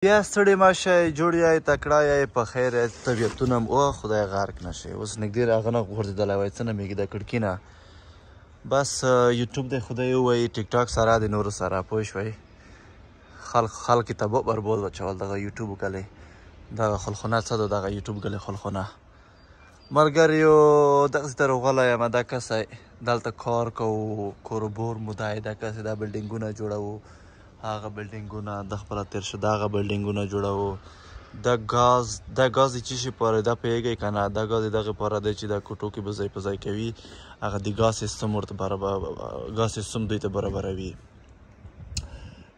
بیا ستړي مه شئ، جوړ یای تکړه یای په خیر یای، طبیعتونه او خدای غرق نه شي. اوس نږدې راغنه غورځېدلی وای څه نه میږي د کړکۍ نه. بس یوټیوب دی خدای ووایي ټیک ټاک سره د نورو سره پوه شوئ. خلک یې تباه برباد واچول دغه یوټیوب ګلې دغه خلخونه څه ده دغه یوټیوب ګلې خلخونه. ملګریو دغسې ته راغلی یم دا کسی دلته کار کوو کوربور مو دی دا کسی دا بلډینګونه جوړوو هغه بلډینګونه د خپله تېر شه دغه بلډینګونه جوړوو. دا ګاز د څه شي پاره دا پوهېږئ که نه دا ګاز د دغې پاره دی چې دا کوټو کې به ځای په ځای کوي هغه د ګاز سیستم ورته ګاز سیستم دوی ته برابروي.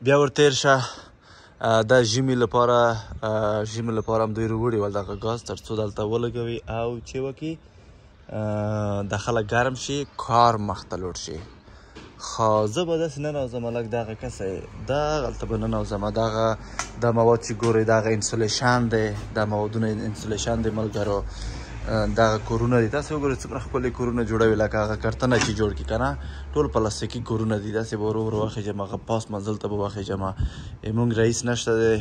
بیا ورتېر شه دا ژمي لپاره هم دوی راوړي ول دغه ګاز تر څو دلته ولګوي او چې وکړي د خلک ګرم شي کار مخته لوړ شي. خو زه به داسې ننوځم هلک دغه کسی دغلته به ننوځم دا مواد چې ګورئ دغه انسولیشن دی دا موادونه انسولیشن دی ملګرو دغه کورونه دي تاسې وګورئ څومره ښکلي کورونه جوړوي لکه هغه کرتنه چې جوړ کړي که نه ټول پلاستیکي کورونه دي داسې به ورو ورو وخېږم هغه پاس منزل ته به وخېږم. زموږ رئیس نشته دی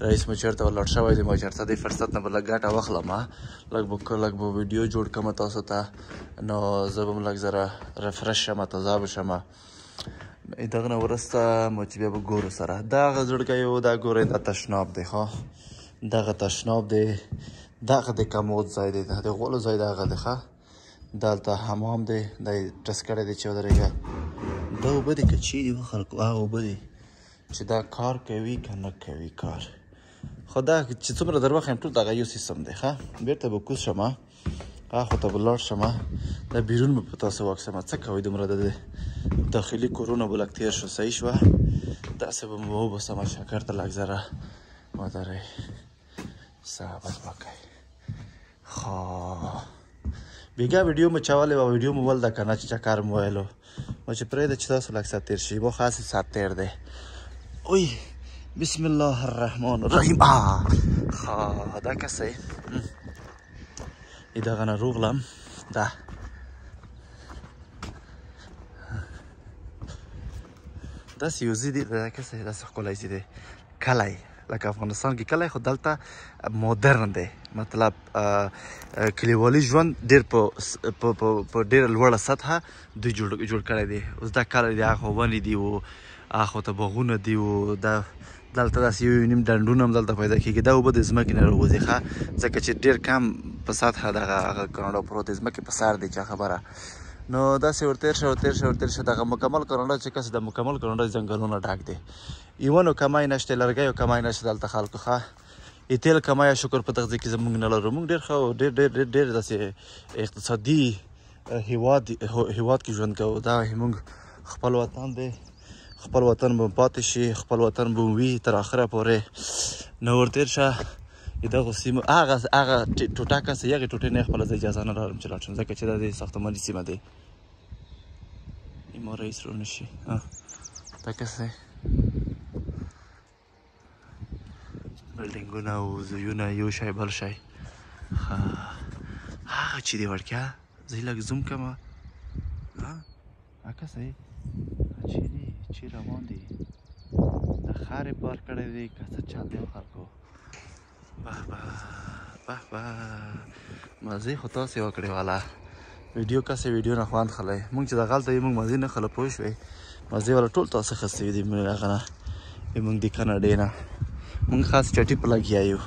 رئیس مو چېرته ولاړ شوی دی ما چېرته دی فرصت نه به لږ ګټه واخلم لږ به ویډیو جوړ کړم تاسو ته نو زه به هم لږ زره رفرش شم تازه به شم. دغه نه وروسته مو چې بیا به ګورو سره دغه زړګی و دا ګورئ دا تشناب دی ښه دغه تشناب دی دغه د کمود ځای دی د غولو ځای دغه دی ښه دلته حمام دی دا یې ټس کړی دی چې ودرېږه دا اوبه دي که چیرې وه خلکو هغه اوبه دي چې دا کار کوي که نه کوي کار. خو دا چې څومره در وښیم ټول دغه یو سیستم دی ښه بېرته به کوز شم هاخوا ته به لاړ شم دا بیرون به په تاسو واکسم څه کوئ دومره د داخلي کورونه به لږ تېر شو صحیح شوه داسې به مو وبسم شکر ته لږ زره ودرئ صحبت وکئ. خو بیګا ویډیو مو چولی وه ویډیو مو ولده که نه چې چکر مو ویلو نو چې پرېږده چې تاسو لږ ساعت تېر شي بو خاصې ساعت تېر دی اوی بسم الله الرحمن الرحیم خو دا کسی دغه نه روغلم دا داسې یو ځای دی دا کسی داسې ښکلی ځای دی کلی لکه افغانستان کې کلی خو دلته مدرن دی مطلب کلیوالي ژوند ډېر په ډېره لوړه سطحه دوی جوړ کړی دی. اوس دا کلی دی هاخوا ونې دي و هاخوا ته باغونه دي و دا دلته داسې یو نیم ډنډونه هم دلته پیدا کېږي دا اوبه د ځمکې نه راوځي ښه ځکه چې ډېر کم په سطحه دغه کاناډا پروت دی ځمکې په سر دی چا خبره نو داسې ورتېر شه دغه مکمل کاناډا چې کس د مکمل کاناډا ځنګلونه ډک دی ایونو کمای نشته لرګیو کمای نشته دلته خلکو ښه تیل کمای شکر په دغه ځای کې زموږ نه لرو موږ ډېر ښه ډېر داسې اقتصادي هیواد کې ژوند کوو دا موږ خپل وطن دی خپل وطن به پاتې شي خپل وطن به وي تر آخره پورې نو ورتېر شه دغو سیمو هغه ټوټه کسه یغې ټوټې نه خپله زه اجازه نه لرم چې لاړ شم ځکه چې دا د ساختماني سیمه دی ما رئیس رو نشي دا کسی بلډینګونه او ځایونه یو شی بل شی هغه چې دی وړکیا زه یې لږ زوم کړم کسی چې روان دی د ښار یې پار کړی دی که څه چل دی خلکو به مزې خو تاسې وکړې والا ویډیو کسې ویډیو نه خوند خلی مونږ چې دغلته یې مونږ مزې نه خله پوه شوې مزې والا ټول تاسې خستوي دي هغه نه مونږ د کاناډې نه مونږ خاص چټي په لګیا یو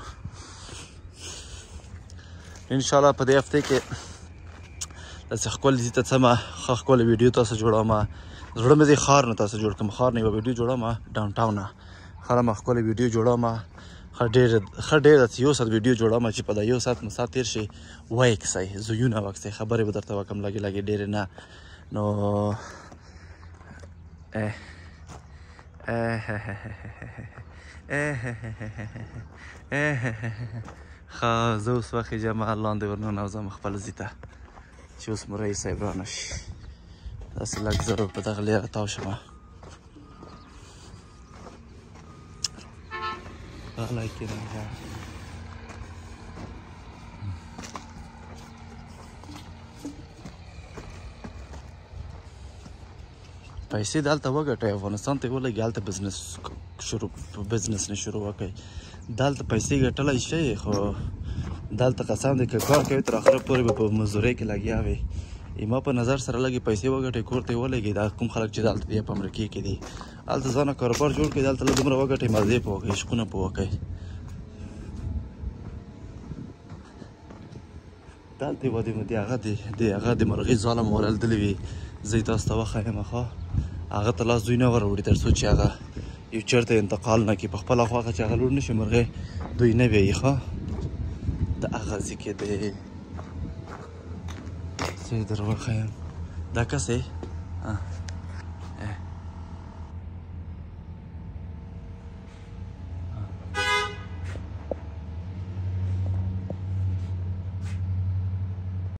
انشاءالله په دې هفتې کې داسې ښکلې ځي ته څمه ښه ښکلې ویډیو تاسو جوړوم زړه مې دی ښار نه تاسو جوړ کړم ښار نه یوه ویډیو جوړوم ډاون ټاون نه ښه مه ښکلې ویډیو جوړوم ښه ډېر داسې یو ساعت ویډیو جوړوم چې په دا یو ساعت مساعت تېر شي وایې کسئ زویونه واکسئ خبرې به درته وکړم لږې ډېرې نه نو ښه زه اوس وخېږم لاندې ورننوځم خپل ځي ته چې اوس مو رئیس صاحب رانه شي داسې لږ زه په دغه لیره تاو شم غلی کېنه پیسې دلته وګټئ افغانستان ته یې ولګي هلته بزنس بزنس نه شروع وکړئ دلته پیسې ګټلی شئ خو دلته قسم دی که کار کوي تر آخره پورې به په مزدورۍ کې لګیا وي ما په نظر سره لږې پیسې وګټئ کور ته یې ولګئ دا کوم خلک چې دلته دی په امریکې کې دي هلته ځانه کاروبار جوړ کړئ دلته لږ دومره وګټئ مزې په وکړئ عشقونه په وکړئ دلته یوه د هغه د مرغۍ ظالم ولل دلې وي زه یې تاسو ته وښیم ښه هغه ته لاس دوی نه وروړي تر څو چې هغه یو چېرته انتقال نه کړي په خپله خواښه چې هغه لوړ نه شي مرغۍ دوی نه بیایي ښه د هغه ځای کې دی زه یې در وښیم دا کس یې